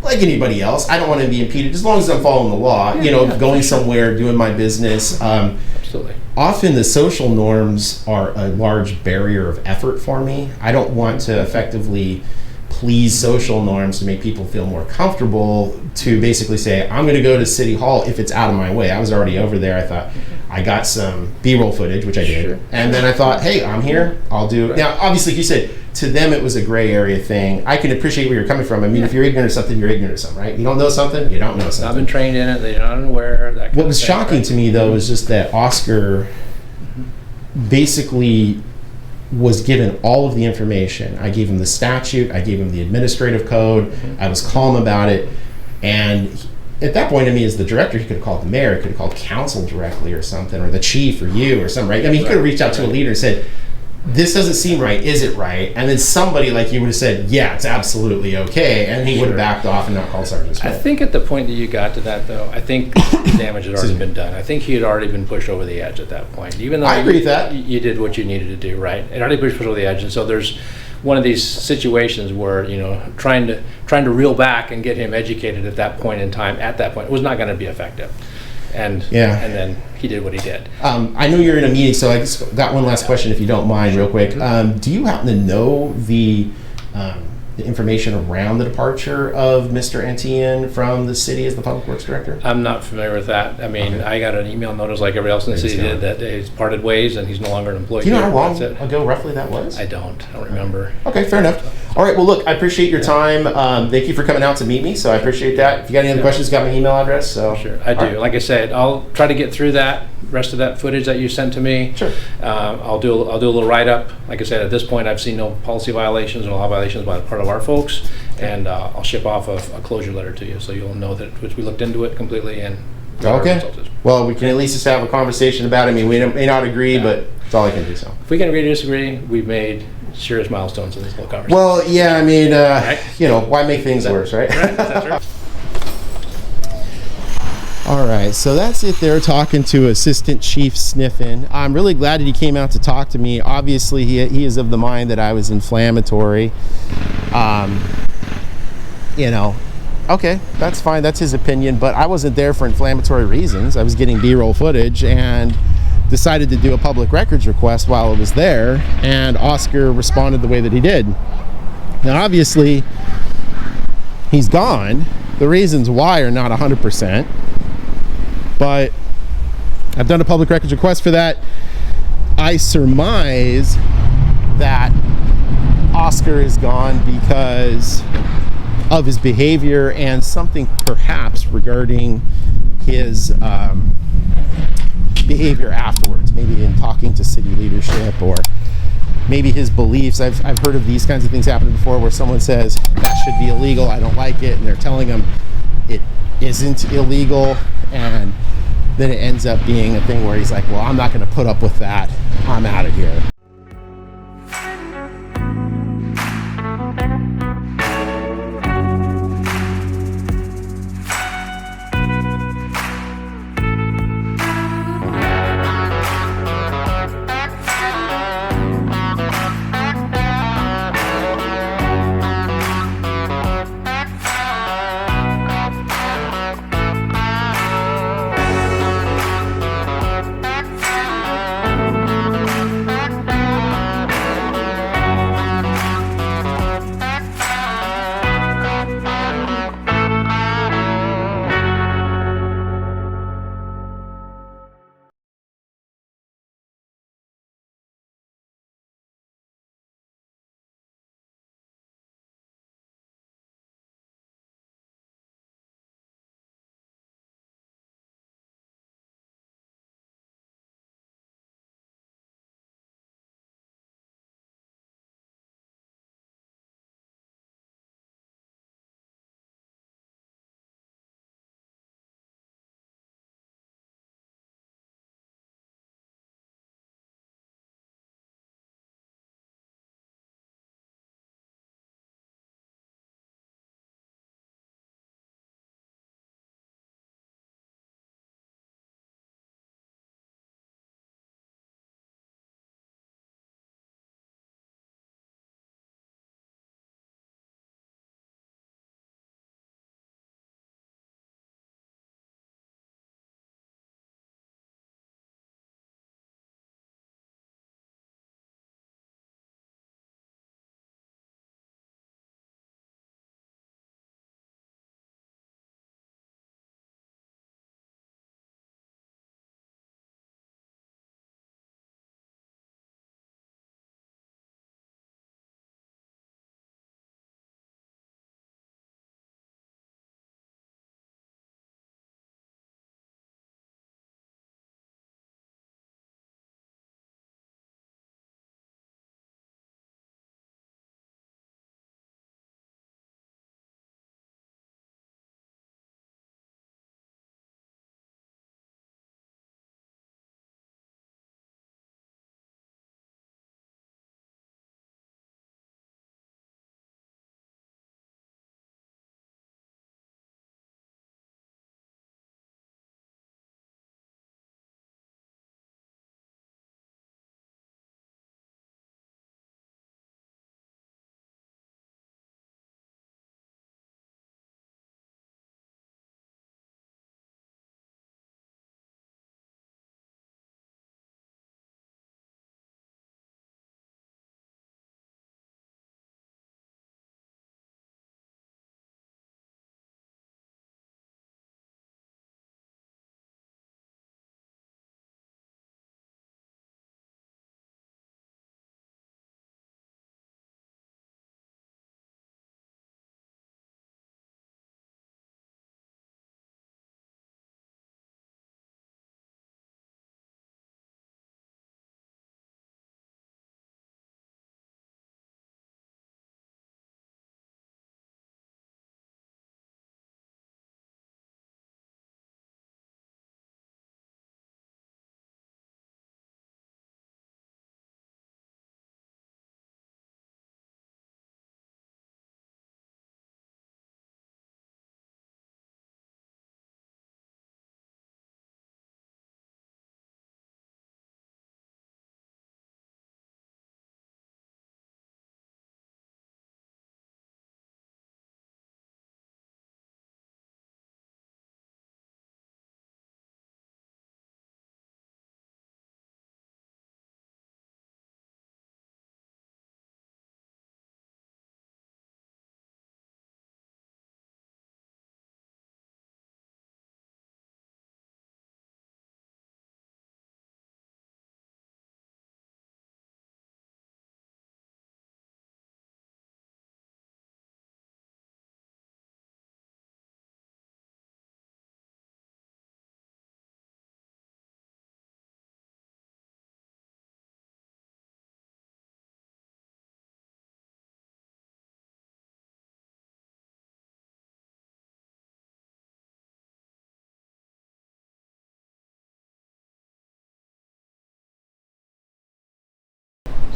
S3: like anybody else, I don't want to be impeded as long as I'm following the law, going somewhere, doing my business.
S13: Absolutely.
S3: Often the social norms are a large barrier of effort for me. I don't want to effectively please social norms to make people feel more comfortable to basically say, I'm going to go to City Hall if it's out of my way. I was already over there. I thought, I got some B-roll footage, which I did. Sure. And then I thought, hey, I'm here. I'll do it. Now, obviously, like you said, to them it was a gray area thing. I can appreciate where you're coming from. I mean, if you're ignorant of something, you're ignorant of something, right? You don't know something, you don't know something.
S13: I've been trained in it. They're not unaware. That
S3: what was shocking to me, though, was just that Oscar basically was given all of the information. I gave him the statute. I gave him the administrative code. I was calm about it. And at that point, I mean, as the director, he could have called the mayor, he could have called council directly or something, or the chief or you or something, right? I mean, he could have reached out to a leader and said, this doesn't seem right, is it right? And then somebody like you would have said, yeah, it's absolutely okay, and he would have backed off and not called Sergeant Smith.
S13: I think at the point that you got to that, though, I think the damage had already been done. I think he had already been pushed over the edge at that point. Even though
S3: I agree with that.
S13: You did what you needed to do, right? It already pushed over the edge, and so there's one of these situations where, trying to reel back and get him educated at that point in time, it was not going to be effective. And then he did what he did.
S3: I know you're in a meeting, so I just got one last question, if you don't mind, real quick. Do you happen to know the information around the departure of Mr. Etienne from the city as the Public Works Director?
S13: I'm not familiar with that. I mean, I got an email notice like everybody else in the city did that he's parted ways and he's no longer an employee.
S3: Do you know how long ago roughly that was?
S13: I don't remember.
S3: Okay, fair enough. All right, well, look, I appreciate your time. Thank you for coming out to meet me, so I appreciate that. If you got any other questions, got my email address. So
S13: sure, I do. Right. Like I said, I'll try to get through that rest of that footage that you sent to me.
S3: Sure.
S13: I'll do a little write-up. Like I said, at this point, I've seen no policy violations or law violations by part of our folks, and I'll ship off a closure letter to you, so you'll know that we looked into it completely and.
S3: Okay. Well, we can at least just have a conversation about it. I mean, we may not agree, but it's all I can do. So
S13: if we can agree to disagree, we've made serious milestones in this whole conversation.
S3: Well, yeah, I mean, why make things worse, right?
S13: Right. That's right.
S3: All right, so that's it there, talking to Assistant Chief Sniffen. I'm really glad that he came out to talk to me. Obviously, he is of the mind that I was inflammatory. Okay, that's fine. That's his opinion, but I wasn't there for inflammatory reasons. I was getting B-roll footage and decided to do a public records request while I was there, and Oscar responded the way that he did. Now, obviously, he's gone. The reasons why are not 100%. But I've done a public records request for that. I surmise that Oscar is gone because of his behavior and something perhaps regarding his behavior afterwards, maybe in talking to city leadership, or maybe his beliefs. I've heard of these kinds of things happen before where someone says that should be illegal, I don't like it, and they're telling him it isn't illegal, and then it ends up being a thing where he's like, well, I'm not going to put up with that, I'm out of here.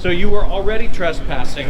S14: So you were already trespassing.